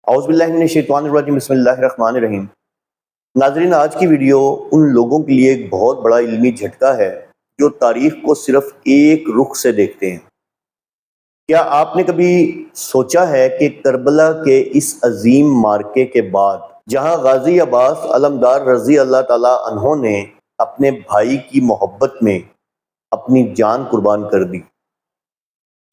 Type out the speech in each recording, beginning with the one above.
اعوذ باللہ من الشیطان الرجیم بسم اللہ الرحمن الرحیم۔ ناظرین، آج کی ویڈیو ان لوگوں کے لیے ایک بہت بڑا علمی جھٹکا ہے جو تاریخ کو صرف ایک رخ سے دیکھتے ہیں۔ کیا آپ نے کبھی سوچا ہے کہ کربلا کے اس عظیم مارکے کے بعد جہاں غازی عباس علمدار رضی اللہ تعالیٰ عنہ نے اپنے بھائی کی محبت میں اپنی جان قربان کر دی،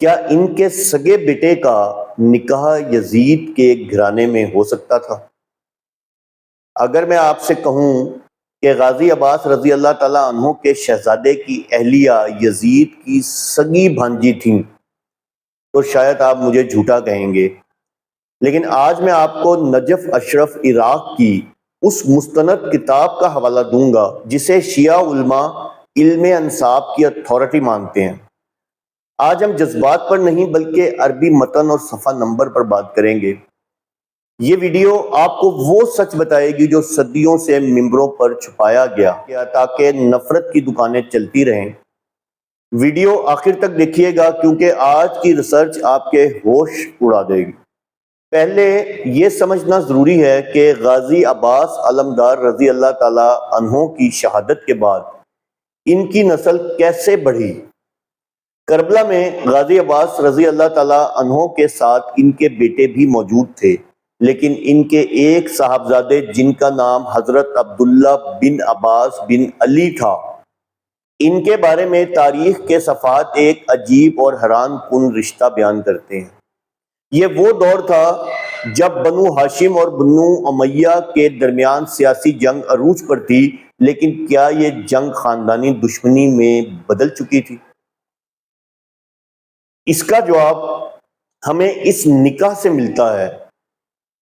کیا ان کے سگے بیٹے کا نکاح یزید کے گھرانے میں ہو سکتا تھا؟ اگر میں آپ سے کہوں کہ غازی عباس رضی اللہ تعالیٰ عنہ کے شہزادے کی اہلیہ یزید کی سگی بھانجی تھیں تو شاید آپ مجھے جھوٹا کہیں گے، لیکن آج میں آپ کو نجف اشرف عراق کی اس مستند کتاب کا حوالہ دوں گا جسے شیعہ علماء علم انساب کی اتھارٹی مانتے ہیں۔ آج ہم جذبات پر نہیں بلکہ عربی متن اور صفحہ نمبر پر بات کریں گے۔ یہ ویڈیو آپ کو وہ سچ بتائے گی جو صدیوں سے ممبروں پر چھپایا گیا تاکہ نفرت کی دکانیں چلتی رہیں۔ ویڈیو آخر تک دیکھیے گا کیونکہ آج کی ریسرچ آپ کے ہوش اڑا دے گی۔ پہلے یہ سمجھنا ضروری ہے کہ غازی عباس علمدار رضی اللہ تعالی عنہ کی شہادت کے بعد ان کی نسل کیسے بڑھی۔ کربلا میں غازی عباس رضی اللہ تعالیٰ عنہ کے ساتھ ان کے بیٹے بھی موجود تھے، لیکن ان کے ایک صاحبزادے جن کا نام حضرت عبداللہ بن عباس بن علی تھا، ان کے بارے میں تاریخ کے صفحات ایک عجیب اور حیران کن رشتہ بیان کرتے ہیں۔ یہ وہ دور تھا جب بنو ہاشم اور بنو امیہ کے درمیان سیاسی جنگ عروج پر تھی، لیکن کیا یہ جنگ خاندانی دشمنی میں بدل چکی تھی؟ اس کا جواب ہمیں اس نکاح سے ملتا ہے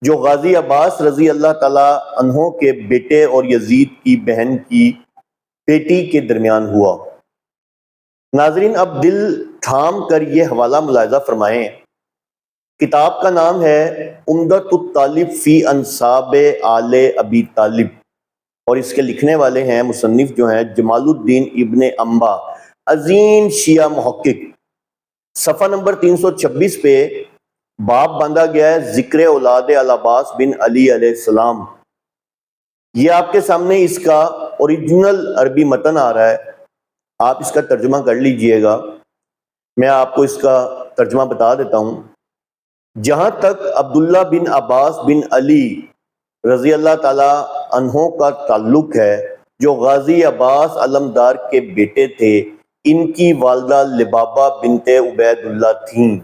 جو غازی عباس رضی اللہ تعالیٰ عنہ کے بیٹے اور یزید کی بہن کی بیٹی کے درمیان ہوا۔ ناظرین، اب دل تھام کر یہ حوالہ ملاحظہ فرمائیں۔ کتاب کا نام ہے عمدۃ الطالب فی انساب آل ابی طالب اور اس کے لکھنے والے ہیں مصنف جو ہیں جمال الدین ابن انبا، عظیم شیعہ محقق۔ صفحہ نمبر 326 پہ باب باندھا گیا ہے ذکر اولاد العباس بن علی علیہ السلام۔ یہ آپ کے سامنے اس کا اوریجنل عربی متن آ رہا ہے، آپ اس کا ترجمہ کر لیجئے گا۔ میں آپ کو اس کا ترجمہ بتا دیتا ہوں۔ جہاں تک عبداللہ بن عباس بن علی رضی اللہ تعالی عنہ کا تعلق ہے، جو غازی عباس علمدار کے بیٹے تھے، ان کی والدہ لبابہ بنت عبید اللہ تھیں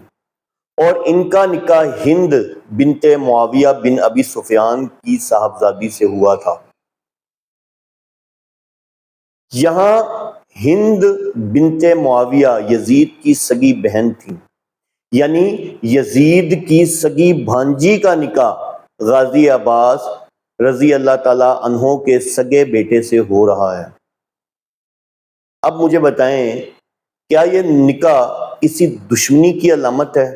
اور ان کا نکاح ہند بنت معاویہ بن ابی سفیان کی صاحبزادی سے ہوا تھا۔ یہاں ہند بنت معاویہ یزید کی سگی بہن تھیں، یعنی یزید کی سگی بھانجی کا نکاح غازی عباس رضی اللہ تعالی عنہ کے سگے بیٹے سے ہو رہا ہے۔ اب مجھے بتائیں، کیا یہ نکاح کسی دشمنی کی علامت ہے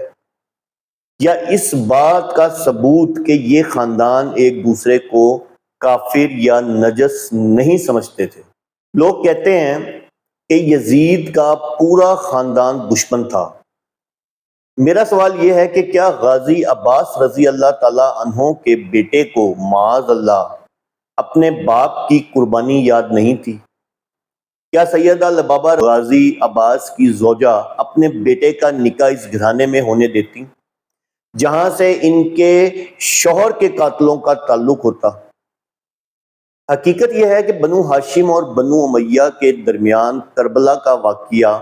یا اس بات کا ثبوت کہ یہ خاندان ایک دوسرے کو کافر یا نجس نہیں سمجھتے تھے؟ لوگ کہتے ہیں کہ یزید کا پورا خاندان دشمن تھا۔ میرا سوال یہ ہے کہ کیا غازی عباس رضی اللہ تعالی عنہ کے بیٹے کو معاذ اللہ اپنے باپ کی قربانی یاد نہیں تھی؟ کیا سیدہ لبابہ غازی عباس کی زوجہ اپنے بیٹے کا نکاح اس گھرانے میں ہونے دیتی جہاں سے ان کے شوہر کے قاتلوں کا تعلق ہوتا؟ حقیقت یہ ہے کہ بنو ہاشم اور بنو امیہ کے درمیان کربلا کا واقعہ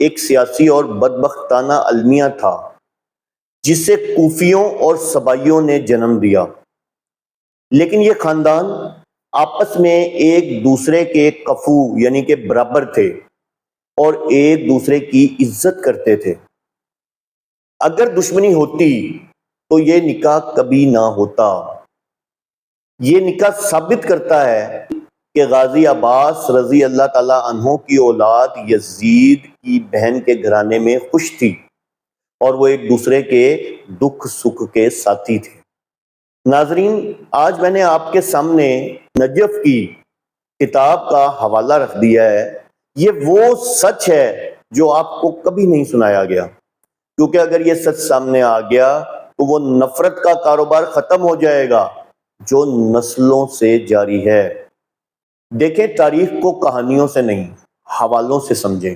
ایک سیاسی اور بدبختانہ المیہ تھا جسے کوفیوں اور سبائیوں نے جنم دیا، لیکن یہ خاندان آپس میں ایک دوسرے کے کفو یعنی کہ برابر تھے اور ایک دوسرے کی عزت کرتے تھے۔ اگر دشمنی ہوتی تو یہ نکاح کبھی نہ ہوتا۔ یہ نکاح ثابت کرتا ہے کہ غازی عباس رضی اللہ تعالی عنہ کی اولاد یزید کی بہن کے گھرانے میں خوش تھی اور وہ ایک دوسرے کے دکھ سکھ کے ساتھی تھے۔ ناظرین، آج میں نے آپ کے سامنے نجف کی کتاب کا حوالہ رکھ دیا ہے۔ یہ وہ سچ ہے جو آپ کو کبھی نہیں سنایا گیا، کیونکہ اگر یہ سچ سامنے آ گیا تو وہ نفرت کا کاروبار ختم ہو جائے گا جو نسلوں سے جاری ہے۔ دیکھیں، تاریخ کو کہانیوں سے نہیں، حوالوں سے سمجھیں۔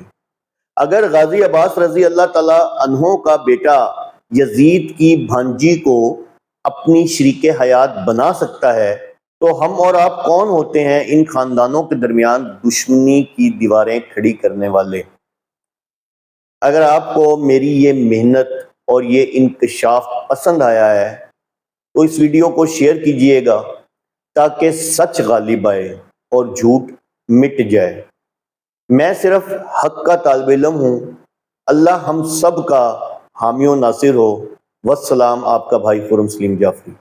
اگر غازی عباس رضی اللہ تعالی عنہ کا بیٹا یزید کی بھانجی کو اپنی شریک حیات بنا سکتا ہے تو ہم اور آپ کون ہوتے ہیں ان خاندانوں کے درمیان دشمنی کی دیواریں کھڑی کرنے والے؟ اگر آپ کو میری یہ محنت اور یہ انکشاف پسند آیا ہے تو اس ویڈیو کو شیئر کیجئے گا تاکہ سچ غالب آئے اور جھوٹ مٹ جائے۔ میں صرف حق کا طالب علم ہوں۔ اللہ ہم سب کا حامی و ناصر ہو۔ والسلام، آپ کا بھائی خرم سلیم جعفری۔